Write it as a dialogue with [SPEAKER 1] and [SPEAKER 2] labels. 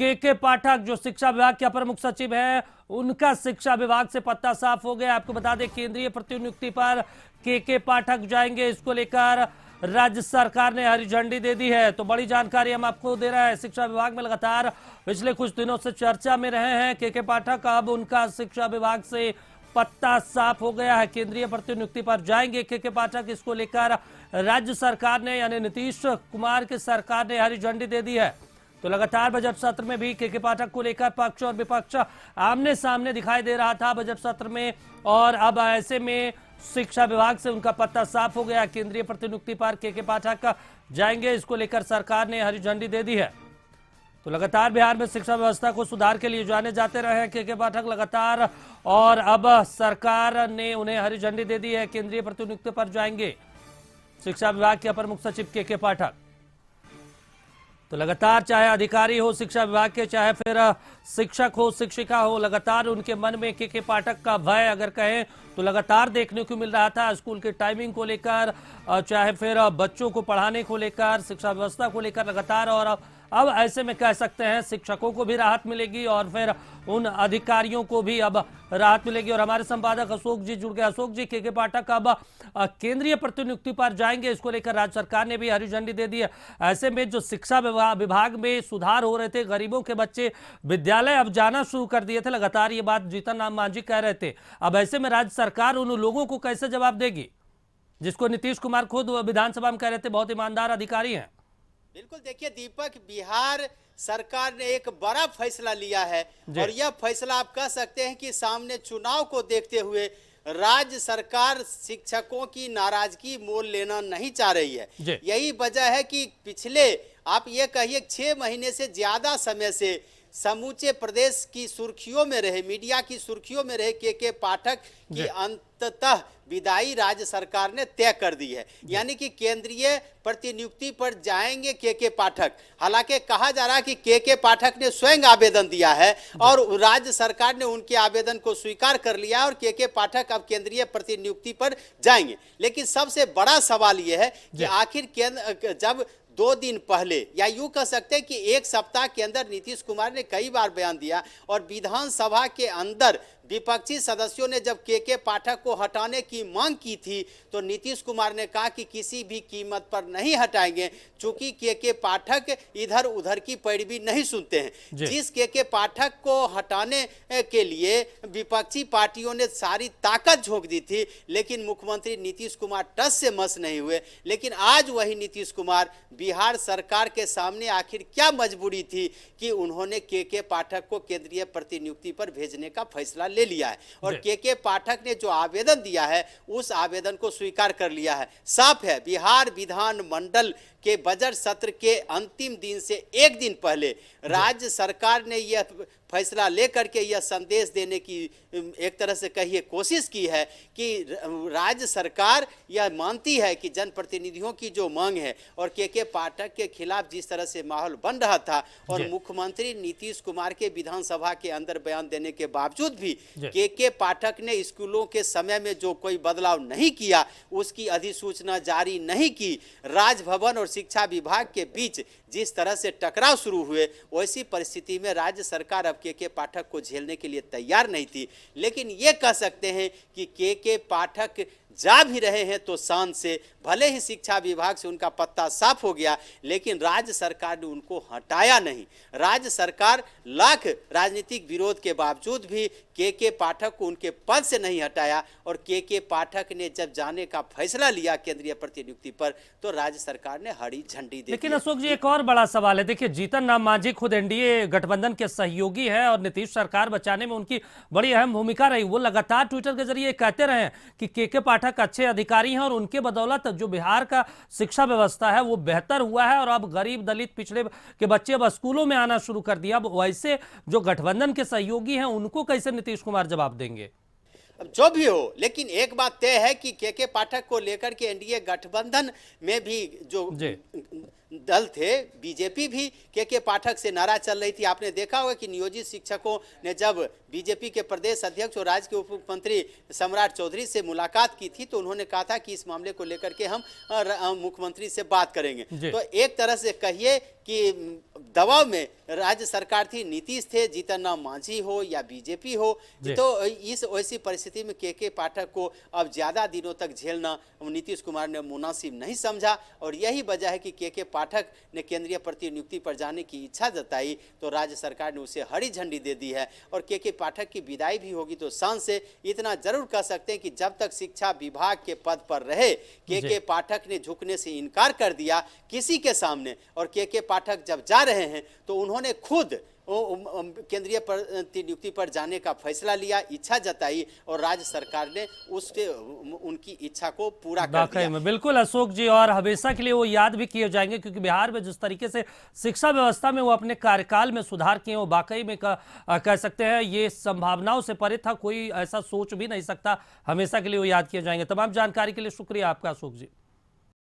[SPEAKER 1] के पाठक जो शिक्षा विभाग के अपर मुख्य सचिव है, उनका शिक्षा विभाग से पत्ता साफ हो गया। आपको बता दें केंद्रीय प्रतिनियुक्ति पर के पाठक जाएंगे, इसको लेकर राज्य सरकार ने हरी झंडी दे दी है। तो बड़ी जानकारी हम आपको दे रहे हैं। शिक्षा विभाग में लगातार पिछले कुछ दिनों से चर्चा में रहे हैं के पाठक, अब उनका शिक्षा विभाग से पत्ता साफ हो गया है। केंद्रीय प्रतिनियुक्ति पर जाएंगे के पाठक, इसको लेकर राज्य सरकार ने यानी नीतीश कुमार की सरकार ने हरी झंडी दे दी है। तो लगातार बजट सत्र में भी के पाठक को लेकर पक्ष और विपक्ष आमने सामने दिखाई दे रहा था बजट सत्र में, और अब ऐसे में शिक्षा विभाग से उनका पत्ता साफ हो गया। केंद्रीय प्रतिनियुक्ति पर के पाठक जाएंगे, इसको लेकर सरकार ने हरी झंडी दे दी है। तो लगातार बिहार में शिक्षा व्यवस्था को सुधार के लिए जाने जाते रहे हैं के पाठक लगातार, और अब सरकार ने उन्हें हरी झंडी दे दी है। केंद्रीय प्रतिनियुक्ति पर जाएंगे शिक्षा विभाग के अपर मुख्य सचिव के पाठक। तो लगातार चाहे अधिकारी हो शिक्षा विभाग के, चाहे फिर शिक्षक हो शिक्षिका हो, लगातार उनके मन में के पाठक का भय अगर कहें तो लगातार देखने को मिल रहा था। स्कूल की टाइमिंग को लेकर, चाहे फिर बच्चों को पढ़ाने को लेकर, शिक्षा व्यवस्था को लेकर लगातार, और अब ऐसे में कह सकते हैं शिक्षकों को भी राहत मिलेगी और फिर उन अधिकारियों को भी अब राहत मिलेगी। और हमारे संपादक अशोक जी जुड़ गए। अशोक जी, के पाठक अब केंद्रीय प्रतिनियुक्ति पर जाएंगे, इसको लेकर राज्य सरकार ने भी हरी झंडी दे दी है। ऐसे में जो शिक्षा विभाग में सुधार हो रहे थे, गरीबों के बच्चे विद्यालय अब जाना शुरू कर दिए थे, लगातार ये बात जीतन राम मांझी कह रहे थे। अब ऐसे में राज्य सरकार उन लोगों को कैसे जवाब देगी जिसको नीतीश कुमार खुद विधानसभा में कह रहे थे बहुत ईमानदार अधिकारी हैं?
[SPEAKER 2] बिल्कुल, देखिए दीपक, बिहार सरकार ने एक बड़ा फैसला लिया है और यह फैसला आप कह सकते हैं कि सामने चुनाव को देखते हुए राज्य सरकार शिक्षकों की नाराजगी मोल लेना नहीं चाह रही है। यही वजह है कि पिछले आप ये कहिए 6 महीने से ज्यादा समय से समूचे प्रदेश की सुर्खियों में रहे, मीडिया की सुर्खियों में रहे के पाठक की अंततः विदाई राज्य सरकार ने तय कर दी है। यानी कि केंद्रीय प्रतिनियुक्ति पर जाएंगे के पाठक। हालांकि कहा जा रहा है कि के पाठक ने स्वयं आवेदन दिया है और राज्य सरकार ने उनके आवेदन को स्वीकार कर लिया और के पाठक अब केंद्रीय प्रतिनियुक्ति पर जाएंगे। लेकिन सबसे बड़ा सवाल यह है कि आखिर केंद्र जब 2 दिन पहले या यूं कह सकते हैं कि 1 सप्ताह के अंदर नीतीश कुमार ने कई बार बयान दिया और विधानसभा के अंदर विपक्षी सदस्यों ने जब के पाठक को हटाने की मांग की थी तो नीतीश कुमार ने कहा कि किसी भी कीमत पर नहीं हटाएंगे, चूंकि के पाठक इधर उधर की पैरवी नहीं सुनते हैं। जिस के पाठक को हटाने के लिए विपक्षी पार्टियों ने सारी ताकत झोंक दी थी, लेकिन मुख्यमंत्री नीतीश कुमार टस से मस नहीं हुए। लेकिन आज वही नीतीश कुमार बिहार सरकार के सामने आखिर क्या मजबूरी थी कि उन्होंने के पाठक को केंद्रीय प्रतिनियुक्ति पर भेजने का फैसला ले लिया है और के पाठक ने जो आवेदन दिया है उस आवेदन को स्वीकार कर लिया है। साफ है, बिहार विधान मंडल के बजट सत्र के अंतिम दिन से 1 दिन पहले राज्य सरकार ने यह फैसला लेकर के यह संदेश देने की एक तरह से कहिए कोशिश की है कि राज्य सरकार यह मानती है कि जनप्रतिनिधियों की जो मांग है और के पाठक के खिलाफ जिस तरह से माहौल बन रहा था और मुख्यमंत्री नीतीश कुमार के विधानसभा के अंदर बयान देने के बावजूद भी के पाठक ने स्कूलों के समय में जो कोई बदलाव नहीं किया, उसकी अधिसूचना जारी नहीं की, राजभवन और शिक्षा विभाग के बीच जिस तरह से टकराव शुरू हुए, वैसी परिस्थिति में राज्य सरकार अब के पाठक को झेलने के लिए तैयार नहीं थी। लेकिन ये कह सकते हैं कि के पाठक जा भी रहे हैं तो शान से, भले ही शिक्षा विभाग से उनका पत्ता साफ हो गया, लेकिन राज्य सरकार ने उनको हटाया नहीं। राज्य सरकार लाख राजनीतिक विरोध के बावजूद भी के पाठक को उनके पद से नहीं हटाया और के पाठक ने जब जाने का फैसला लिया केंद्रीय प्रतिनियुक्ति पर तो राज्य सरकार ने हरी झंडी दी।
[SPEAKER 1] लेकिन अशोक जी, एक और बड़ा सवाल है। देखिए, जीतन राम मांझी खुद एनडीए गठबंधन के सहयोगी है और नीतीश सरकार बचाने में उनकी बड़ी अहम भूमिका रही। वो लगातार ट्विटर के जरिए कहते रहे कि के पाठक अच्छे अधिकारी हैं और उनके बदौलत जो बिहार का शिक्षा व्यवस्था है वो बेहतर हुआ है और अब गरीब दलित पिछड़े के बच्चे अब स्कूलों में आना शुरू कर दिया। अब वैसे जो गठबंधन के सहयोगी हैं उनको कैसे नीतीश कुमार जवाब देंगे?
[SPEAKER 2] जो भी हो, लेकिन एक बात तय है कि के पाठक को लेकर के एनडीए गठबंधन में भी जो दल थे, बीजेपी भी के पाठक से नाराज चल रही थी। आपने देखा होगा कि नियोजित शिक्षकों ने जब बीजेपी के प्रदेश अध्यक्ष और राज्य के उप मुख्यमंत्री सम्राट चौधरी से मुलाकात की थी, तो उन्होंने कहा था कि इस मामले को लेकर के हम मुख्यमंत्री से बात करेंगे। तो एक तरह से कहिए कि दबाव में राज्य सरकार थी, नीतीश थे, जीतन राम मांझी हो या बीजेपी हो, तो इस ऐसी परिस्थिति में के पाठक को अब ज्यादा दिनों तक झेलना नीतीश कुमार ने मुनासिब नहीं समझा, और यही वजह है कि के पाठक ने केंद्रीय प्रतिनियुक्ति पर जाने की इच्छा जताई, तो राज्य सरकार ने उसे हरी झंडी दे दी है। और के पाठक की विदाई भी होगी तो शान से इतना जरूर कह सकते हैं कि जब तक शिक्षा विभाग के पद पर रहे, के पाठक ने झुकने से इनकार कर दिया किसी के सामने, और के पाठक जब जा रहे हैं तो उन्होंने खुद केंद्रीय प्रतिनियुक्ति पर जाने का फैसला लिया, इच्छा जताई, और राज्य सरकार ने उसके उनकी इच्छा को पूरा कर दिया।
[SPEAKER 1] में बिल्कुल अशोक जी, और हमेशा के लिए वो याद भी किए जाएंगे, क्योंकि बिहार में जिस तरीके से शिक्षा व्यवस्था में वो अपने कार्यकाल में सुधार किए, वो वाकई में कह सकते हैं ये संभावनाओं से परे था, कोई ऐसा सोच भी नहीं सकता। हमेशा के लिए वो याद किए जाएंगे। तमाम जानकारी के लिए शुक्रिया आपका अशोक जी।